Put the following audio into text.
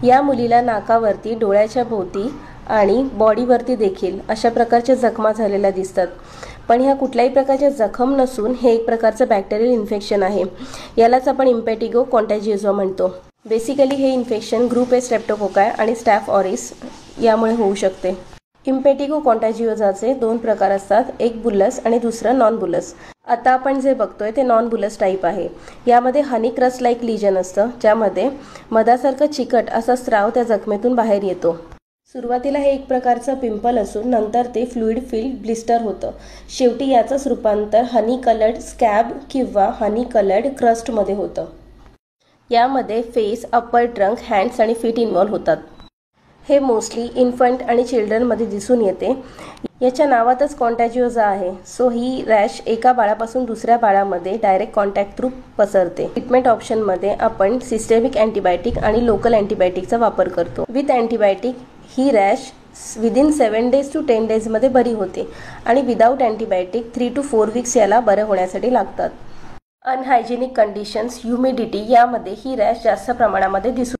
या मुलीला नाकावरती, डोळ्याच्या भोवती आणि बॉडीवरती देखील अशा प्रकारच्या जखमा झालेल्या दिसतात। पण ह्या कुठल्याही प्रकारच्या जखम नसून हे एक प्रकारचं बॅक्टेरियल इन्फेक्शन आहे। यालाच आपण इम्पेटिगो कॉन्टॅजिओसा म्हणतो। बेसिकली हे इन्फेक्शन ग्रुप ए स्ट्रेप्टोकोकाय आणि स्टॅफ ऑरिस यामुळे होऊ शकते। इम्पेटिगो कॉन्टॅजिओसाचे दोन प्रकार असतात, एक बुलस आणि दुसरं नॉन बुलस। आता आपण जे बघतोय ते नॉन बुलस टाईप आहे। यामध्ये हनी क्रस्ट लाईक लिजन असतं, ज्यामध्ये मधासारखं चिकट असा स्राव त्या जखमेतून बाहेर येतो। सुरुवातीला हे एक प्रकारचं पिंपल असून नंतर ते फ्लुइड फिल्ड ब्लिस्टर होतं। शेवटी याचंच रूपांतर हनी कलर्ड स्कॅब किंवा हनी कलर्ड क्रस्टमध्ये होतं। यामध्ये फेस, अप्पर ट्रंक, हँड्स आणि फीट इन्व्हॉल्व होतात। हे मोस्टली इन्फंट आणि चिल्ड्रनमध्ये दिसून येते। याच्या नावातच कॉन्टॅजिओसा आहे। सो ही रॅश एका बाळापासून दुसऱ्या बाळामध्ये डायरेक्ट कॉन्टॅक्ट थ्रू पसरते। ट्रीटमेंट ऑप्शनमध्ये आपण सिस्टेमिक अँटीबायोटिक आणि लोकल अँटीबायोटिकचा वापर करतो। With antibiotic he rash within 7 days to 10 days मध्ये बरी होते आणि विदाऊट अँटीबायोटिक 3 to 4 weeks याला बरं होण्यासाठी लागतात। अनहायजेनिक कंडिशन्स, ह्युमिडिटी यामध्ये ही रॅश जास्त प्रमाणामध्ये दिसून